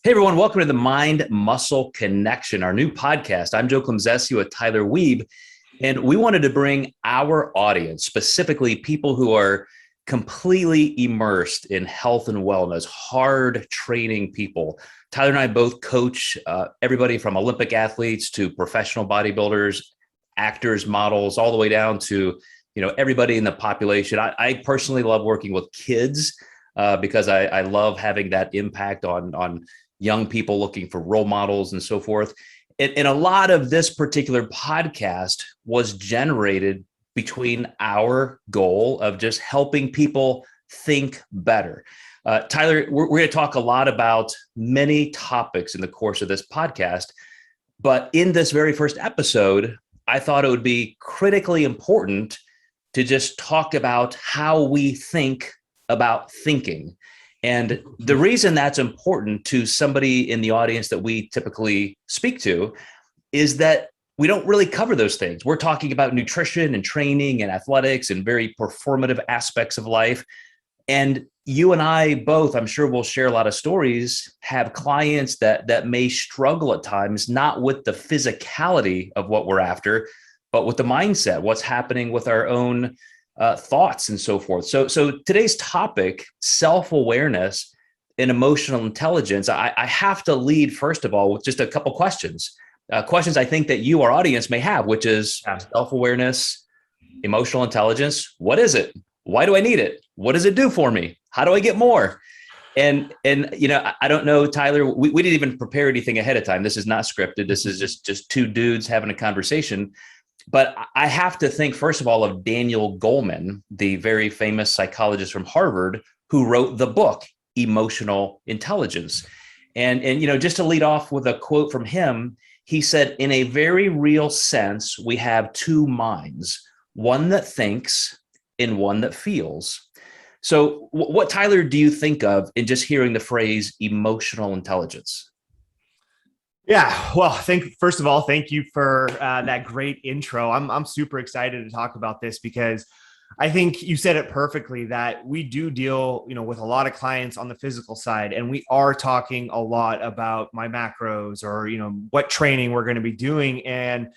Hey everyone, welcome to the Mind Muscle Connection, our new podcast. I'm Joe Klemczewski with Tyler Wiebe, and we wanted to bring our audience, specifically people who are completely immersed in health and wellness, hard training people. Tyler and I both coach everybody from Olympic athletes to professional bodybuilders, actors, models, all the way down to everybody in the population. I personally love working with kids because I love having that impact on young people looking for role models and so forth. And a lot of this particular podcast was generated between our goal of just helping people think better. Tyler, we're going to talk a lot about many topics in the course of this podcast, but in this very first episode, I thought it would be critically important to just talk about how we think about thinking. And the reason that's important to somebody in the audience that we typically speak to is that we don't really cover those things. We're talking about nutrition and training and athletics and very performative aspects of life. And you and I both, I'm sure we'll share a lot of stories, have clients that may struggle at times, not with the physicality of what we're after, but with the mindset, what's happening with our own thoughts and so forth. So today's topic, self-awareness and emotional intelligence, I have to lead, first of all, with just a couple questions. Questions I think that you, our audience, may have, which is self-awareness, emotional intelligence. What is it? Why do I need it? What does it do for me? How do I get more? And I don't know, Tyler, we didn't even prepare anything ahead of time. This is not scripted. This is just two dudes having a conversation. But I have to think, first of all, of Daniel Goleman, the very famous psychologist from Harvard, who wrote the book, Emotional Intelligence. And just to lead off with a quote from him, he said, in a very real sense, we have two minds, one that thinks and one that feels. So what, Tyler, do you think of in just hearing the phrase emotional intelligence? Yeah, well, first of all, thank you for that great intro. I'm super excited to talk about this because I think you said it perfectly that we do deal, with a lot of clients on the physical side, and we are talking a lot about my macros or, what training we're going to be doing. And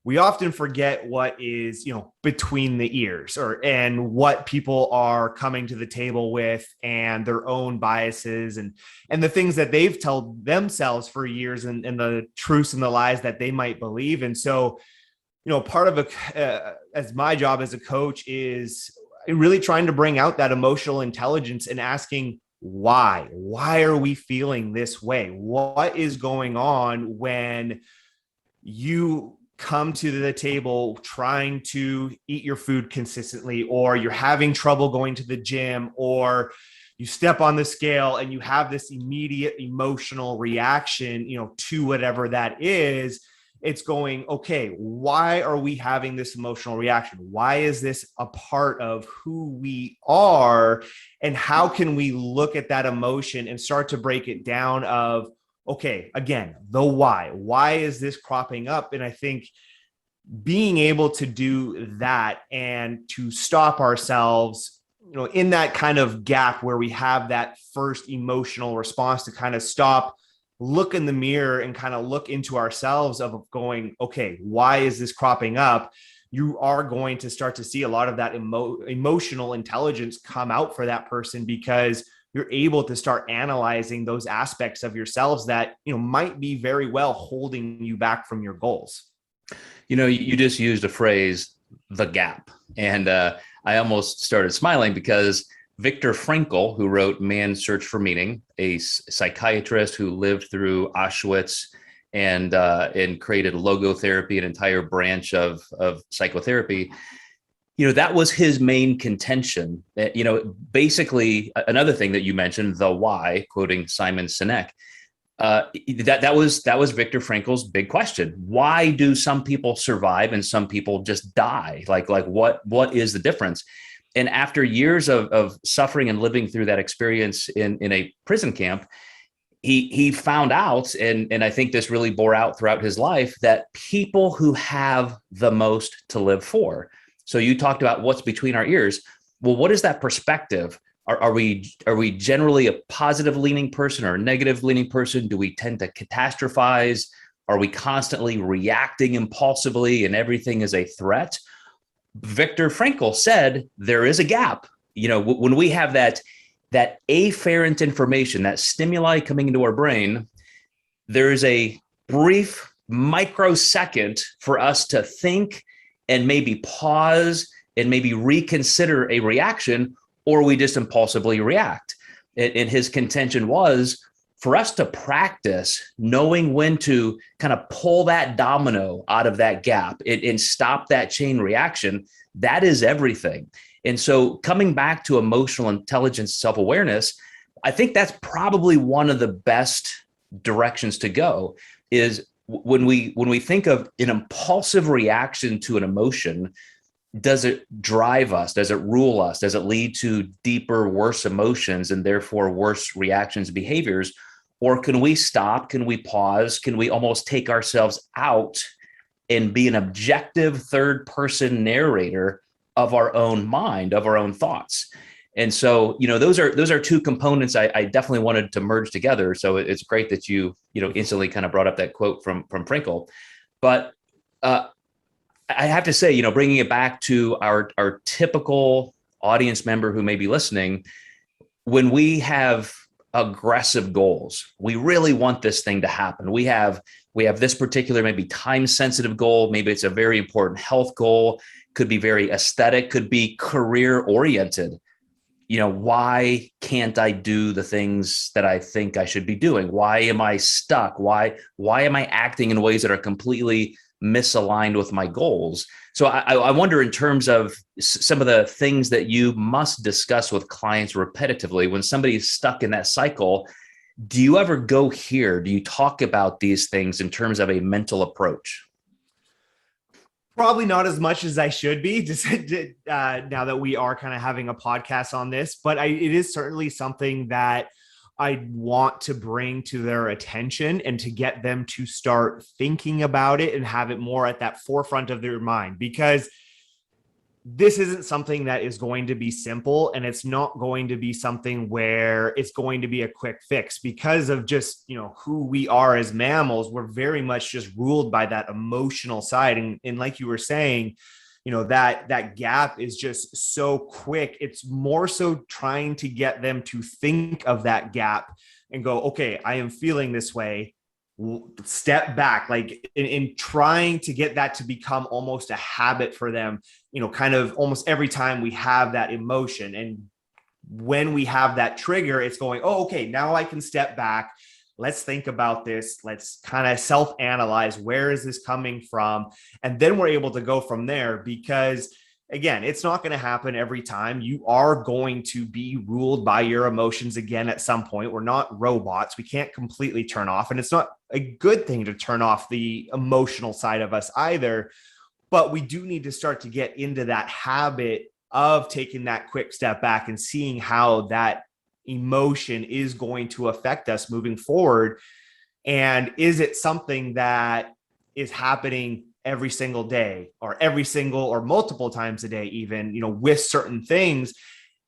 we often forget what is, between the ears and what people are coming to the table with and their own biases and the things that they've told themselves for years and the truths and the lies that they might believe. And so, part of as my job as a coach is really trying to bring out that emotional intelligence and asking why are we feeling this way? What is going on when you come to the table trying to eat your food consistently, or you're having trouble going to the gym, or you step on the scale and you have this immediate emotional reaction, to whatever that is. It's going, okay, why are we having this emotional reaction? Why is this a part of who we are? And how can we look at that emotion and start to break it down of, okay, again, the why is this cropping up? And I think being able to do that and to stop ourselves, in that kind of gap where we have that first emotional response, to kind of stop, look in the mirror and kind of look into ourselves of going, okay, why is this cropping up? You are going to start to see a lot of that emotional intelligence come out for that person, because you're able to start analyzing those aspects of yourselves that, might be very well holding you back from your goals. You just used a phrase, the gap. And I almost started smiling because Viktor Frankl, who wrote Man's Search for Meaning, a psychiatrist who lived through Auschwitz and created logotherapy, an entire branch of psychotherapy, that was his main contention. That, basically another thing that you mentioned, the why, quoting Simon Sinek, that was Viktor Frankl's big question. Why do some people survive and some people just die? Like what is the difference? And after years of suffering and living through that experience in a prison camp, he found out, and I think this really bore out throughout his life, that people who have the most to live for. So you talked about what's between our ears. Well, what is that perspective? Are we generally a positive leaning person or a negative leaning person? Do we tend to catastrophize? Are we constantly reacting impulsively and everything is a threat? Viktor Frankl said there is a gap. When we have that afferent information, that stimuli coming into our brain, there is a brief microsecond for us to think and maybe pause and maybe reconsider a reaction, or we just impulsively react. And his contention was for us to practice knowing when to kind of pull that domino out of that gap and stop that chain reaction. That is everything. And so coming back to emotional intelligence, self-awareness, I think that's probably one of the best directions to go is when we think of an impulsive reaction to an emotion. Does it drive us? Does it rule us? Does it lead to deeper, worse emotions and therefore worse reactions, behaviors? Or can we stop? Can we pause? Can we almost take ourselves out and be an objective third person narrator of our own mind, of our own thoughts? And so, those are two components I definitely wanted to merge together. So it's great that you instantly kind of brought up that quote from Frankl. But I have to say, bringing it back to our typical audience member who may be listening, when we have aggressive goals, we really want this thing to happen. We have this particular maybe time sensitive goal. Maybe it's a very important health goal, could be very aesthetic, could be career oriented. Why can't I do the things that I think I should be doing? Why am I stuck? Why am I acting in ways that are completely misaligned with my goals? So I wonder, in terms of some of the things that you must discuss with clients repetitively when somebody's stuck in that cycle, do you ever go here? Do you talk about these things in terms of a mental approach? Probably not as much as I should be, just now that we are kind of having a podcast on this, but it is certainly something that I want to bring to their attention and to get them to start thinking about it and have it more at that forefront of their mind, because this isn't something that is going to be simple, and it's not going to be something where it's going to be a quick fix because of just, who we are as mammals. We're very much just ruled by that emotional side. And like you were saying, that gap is just so quick. It's more so trying to get them to think of that gap and go, okay, I am feeling this way. Step back, like in trying to get that to become almost a habit for them, kind of almost every time we have that emotion. And when we have that trigger, it's going, oh, okay, now I can step back. Let's think about this. Let's kind of self-analyze. Where is this coming from? And then we're able to go from there, because again, it's not going to happen every time. You are going to be ruled by your emotions again at some point. We're not robots. We can't completely turn off. And it's not a good thing to turn off the emotional side of us either. But we do need to start to get into that habit of taking that quick step back and seeing how that emotion is going to affect us moving forward. And is it something that is happening every single day or multiple times a day, even, with certain things?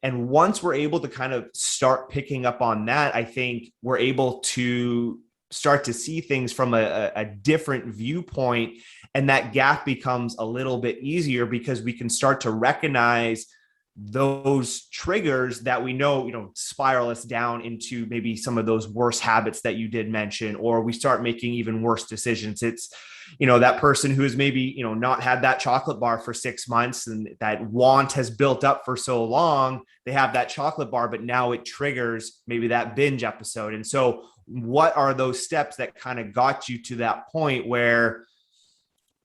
And once we're able to kind of start picking up on that, I think we're able to start to see things from a different viewpoint. And that gap becomes a little bit easier because we can start to recognize those triggers that we know, spiral us down into maybe some of those worse habits that you did mention, or we start making even worse decisions. It's, that person who has maybe, not had that chocolate bar for 6 months, and that want has built up for so long, they have that chocolate bar, but now it triggers maybe that binge episode. And so what are those steps that kind of got you to that point where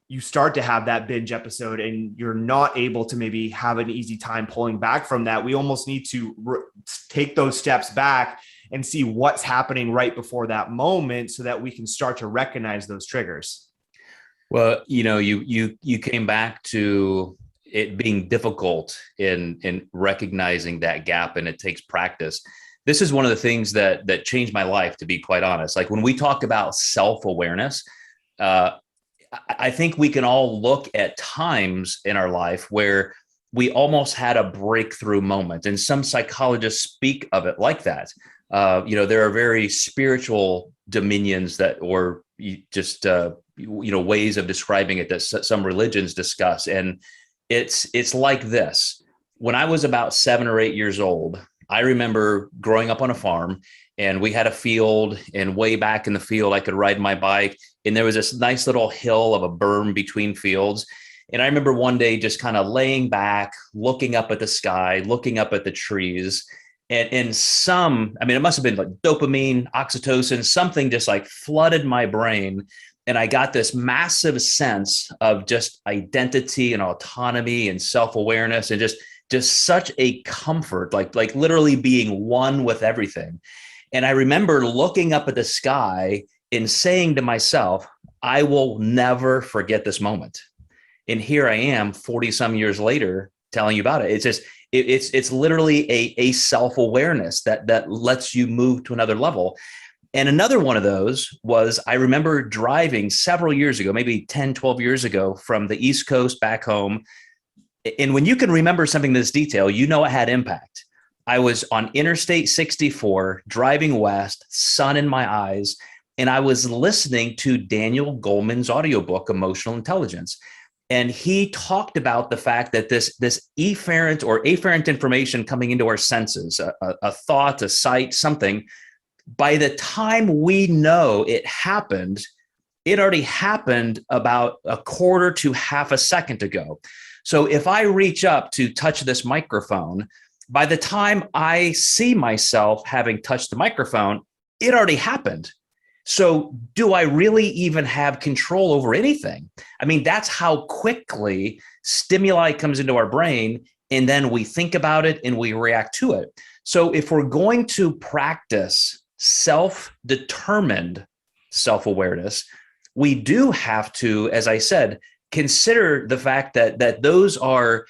you start to have that binge episode and you're not able to maybe have an easy time pulling back from that? We almost need to take those steps back and see what's happening right before that moment so that we can start to recognize those triggers. Well, you came back to it being difficult in recognizing that gap, and it takes practice. This is one of the things that changed my life, to be quite honest. Like when we talk about self-awareness, I think we can all look at times in our life where we almost had a breakthrough moment. And some psychologists speak of it like that. There are very spiritual dominions that, or just, ways of describing it that some religions discuss. And it's like this. When I was about 7 or 8 years old, I remember growing up on a farm, and we had a field, and way back in the field, I could ride my bike, and there was this nice little hill of a berm between fields. And I remember one day just kind of laying back, looking up at the sky, looking up at the trees. And it must have been like dopamine, oxytocin, something just like flooded my brain. And I got this massive sense of just identity and autonomy and self-awareness, and just such a comfort, like literally being one with everything. And I remember looking up at the sky and saying to myself, I will never forget this moment. And here I am 40 some years later telling you about it. It's just, it's literally a self-awareness that lets you move to another level. And another one of those was, I remember driving several years ago, maybe 10, 12 years ago, from the East Coast back home. And when you can remember something this detail, it had impact. I was on Interstate 64, driving west, sun in my eyes, and I was listening to Daniel Goleman's audiobook, Emotional Intelligence. And he talked about the fact that this efferent or afferent information coming into our senses, a thought, a sight, something, by the time we know it happened, it already happened about a quarter to half a second ago. So if I reach up to touch this microphone, by the time I see myself having touched the microphone, it already happened. So do I really even have control over anything? I mean, that's how quickly stimuli comes into our brain, and then we think about it and we react to it. So if we're going to practice self-determined self-awareness, we do have to, as I said, consider the fact that those are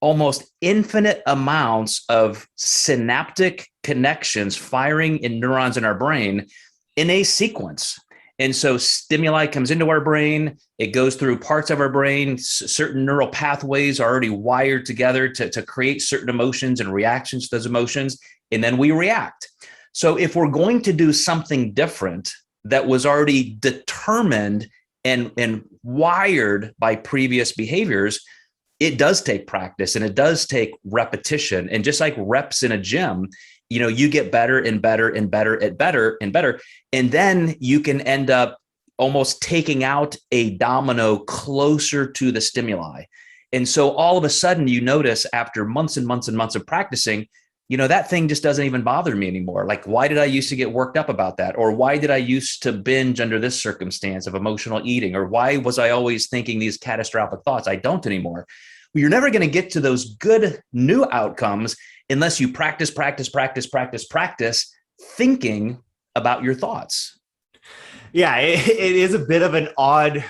almost infinite amounts of synaptic connections firing in neurons in our brain in a sequence. And so stimuli comes into our brain, it goes through parts of our brain, certain neural pathways are already wired together to create certain emotions and reactions to those emotions, and then we react. So if we're going to do something different that was already determined and wired by previous behaviors, it does take practice and it does take repetition. And just like reps in a gym, you get better and better and better at better and better. And then you can end up almost taking out a domino closer to the stimuli. And so all of a sudden you notice, after months and months and months of practicing, that thing just doesn't even bother me anymore. Like, why did I used to get worked up about that? Or why did I used to binge under this circumstance of emotional eating? Or why was I always thinking these catastrophic thoughts? I don't anymore. Well, you're never going to get to those good new outcomes unless you practice thinking about your thoughts. Yeah, it is a bit of an odd,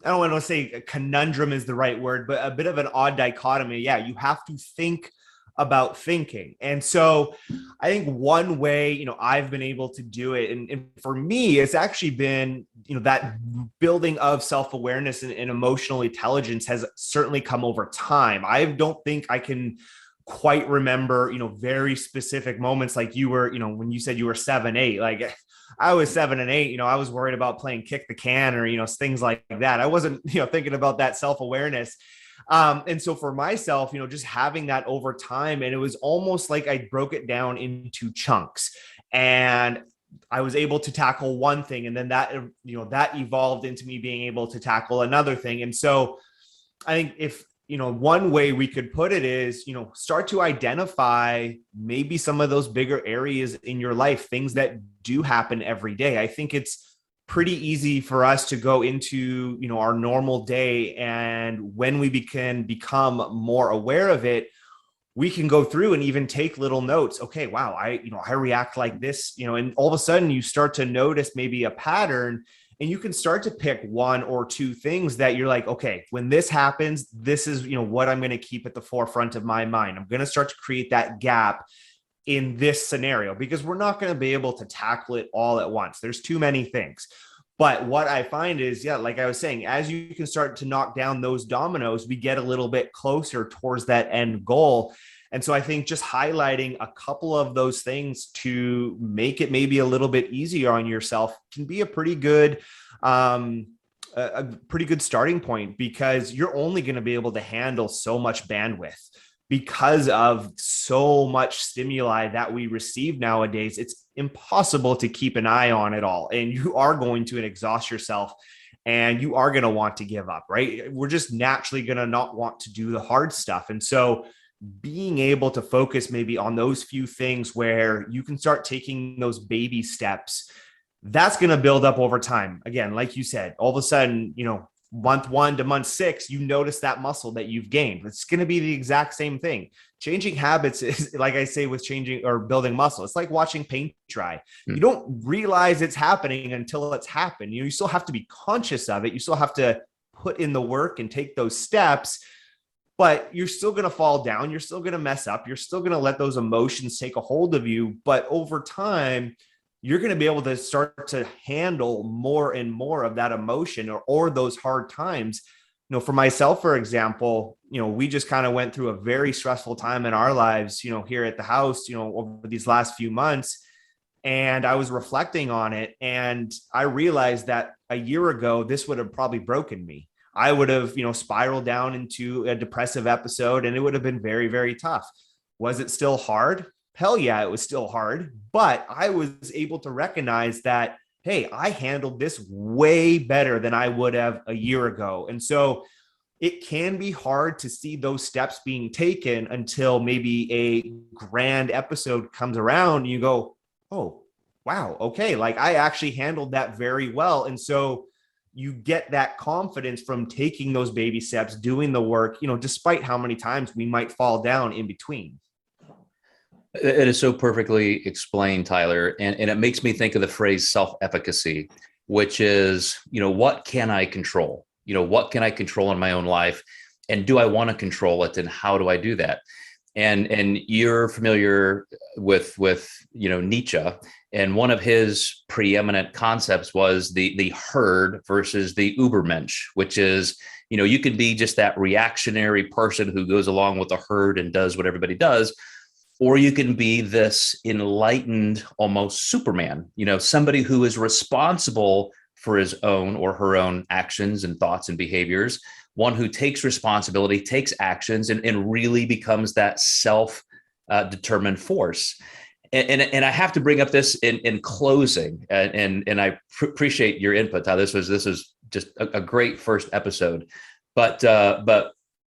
I don't want to say a conundrum is the right word, but a bit of an odd dichotomy. Yeah, you have to think about thinking. And so I think one way, I've been able to do it, and for me, it's actually been, that building of self-awareness and emotional intelligence has certainly come over time. I don't think I can quite remember, very specific moments like you were, when you said you were 7, 8, like I was 7 and 8, I was worried about playing kick the can or, things like that. I wasn't, thinking about that self-awareness. And so for myself, just having that over time, and it was almost like I broke it down into chunks, and I was able to tackle one thing. And then that, that evolved into me being able to tackle another thing. And so I think if, one way we could put it is, start to identify maybe some of those bigger areas in your life, things that do happen every day. I think it's pretty easy for us to go into, our normal day. And when we can become more aware of it, we can go through and even take little notes. Okay, wow, I react like this, and all of a sudden you start to notice maybe a pattern, and you can start to pick one or two things that you're like, okay, when this happens, this is, what I'm going to keep at the forefront of my mind. I'm going to start to create that gap in this scenario, because we're not going to be able to tackle it all at once. There's too many things. But what I find is, yeah, like I was saying, as you can start to knock down those dominoes, we get a little bit closer towards that end goal. And so I think just highlighting a couple of those things to make it maybe a little bit easier on yourself can be a pretty good starting point, because you're only going to be able to handle so much bandwidth because of so much stimuli that we receive nowadays. It's impossible to keep an eye on it all, and you are going to exhaust yourself, and you are going to want to give up, right? We're just naturally going to not want to do the hard stuff. And so being able to focus maybe on those few things where you can start taking those baby steps, that's going to build up over time. Again, like you said, all of a sudden, month 1 to month 6, you notice that muscle that you've gained. It's going to be the exact same thing. Changing habits is, like I say, with changing or building muscle, it's like watching paint dry. You don't realize it's happening until it's happened. You still have to be conscious of it. You still have to put in the work and take those steps, but you're still going to fall down. You're still going to mess up. You're still going to let those emotions take a hold of you. But over time, you're going to be able to start to handle more and more of that emotion or those hard times. For myself, for example, we just kind of went through a very stressful time in our lives, here at the house, over these last few months. And I was reflecting on it, and I realized that a year ago, this would have probably broken me. I would have, spiraled down into a depressive episode, and it would have been very, very tough. Was it still hard? Hell yeah, it was still hard. But I was able to recognize that, hey, I handled this way better than I would have a year ago. And so it can be hard to see those steps being taken until maybe a grand episode comes around and you go, oh, wow, okay, like I actually handled that very well. And so you get that confidence from taking those baby steps, doing the work, despite how many times we might fall down in between. It is so perfectly explained, Tyler. And it makes me think of the phrase self-efficacy, which is, what can I control? What can I control in my own life? And do I want to control it? And how do I do that? And you're familiar with Nietzsche, and one of his preeminent concepts was the herd versus the Übermensch, which is, you can be just that reactionary person who goes along with the herd and does what everybody does, or you can be this enlightened, almost Superman, somebody who is responsible for his own or her own actions and thoughts and behaviors, one who takes responsibility, takes actions, and really becomes that self-determined force. And I have to bring up this in closing, and I appreciate your input, Tyler. This was just a great first episode, but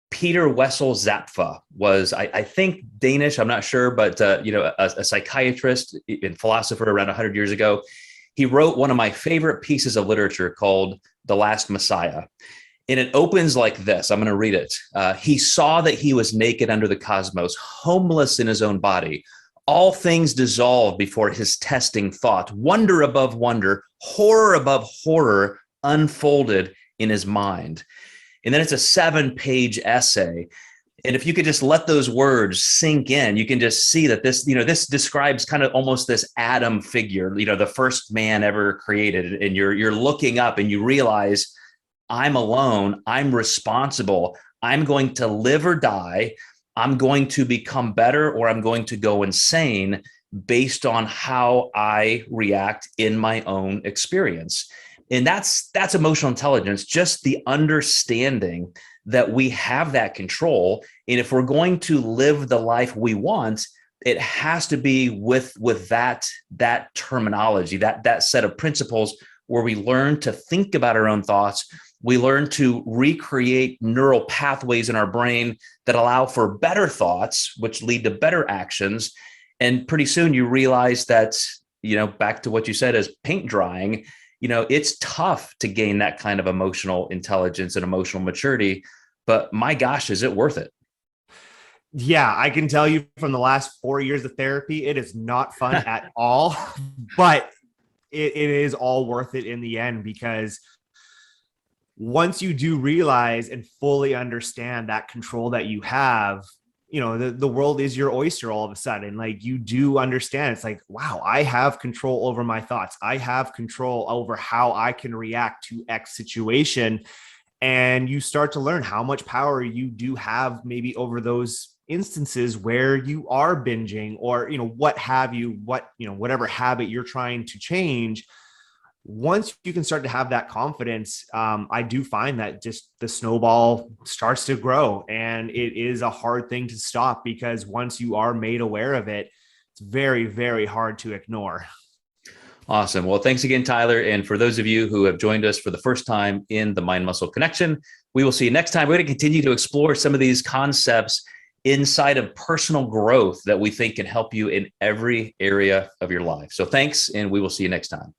Peter Wessel Zapfa was, I think, Danish. I'm not sure, but a psychiatrist and philosopher around 100 years ago. He wrote one of my favorite pieces of literature called "The Last Messiah." And it opens like this. I'm going to read it. He saw that he was naked under the cosmos, homeless in his own body. All things dissolved before his testing thought. Wonder above wonder, horror above horror unfolded in his mind. And then it's a 7-page essay. And if you could just let those words sink in, you can just see that this describes kind of almost this Adam figure, the first man ever created. And you're looking up and you realize, I'm alone. I'm responsible. I'm going to live or die. I'm going to become better, or I'm going to go insane based on how I react in my own experience. And that's emotional intelligence, just the understanding that we have that control. And if we're going to live the life we want, it has to be with that terminology, that set of principles where we learn to think about our own thoughts. We learn to recreate neural pathways in our brain that allow for better thoughts, which lead to better actions. And pretty soon you realize that, back to what you said as paint drying, it's tough to gain that kind of emotional intelligence and emotional maturity, but my gosh, is it worth it? Yeah, I can tell you from the last 4 years of therapy, it is not fun at all, but it is all worth it in the end, because once you do realize and fully understand that control that you have, the world is your oyster all of a sudden. Like, you do understand, it's like, wow, I have control over my thoughts. I have control over how I can react to X situation. And you start to learn how much power you do have maybe over those instances where you are binging, or, what have you, whatever habit you're trying to change. Once you can start to have that confidence, I do find that just the snowball starts to grow, and it is a hard thing to stop, because once you are made aware of it, it's very, very hard to ignore. Awesome. Well, thanks again, Tyler. And for those of you who have joined us for the first time in the Mind Muscle Connection, we will see you next time. We're going to continue to explore some of these concepts inside of personal growth that we think can help you in every area of your life. So thanks, and we will see you next time.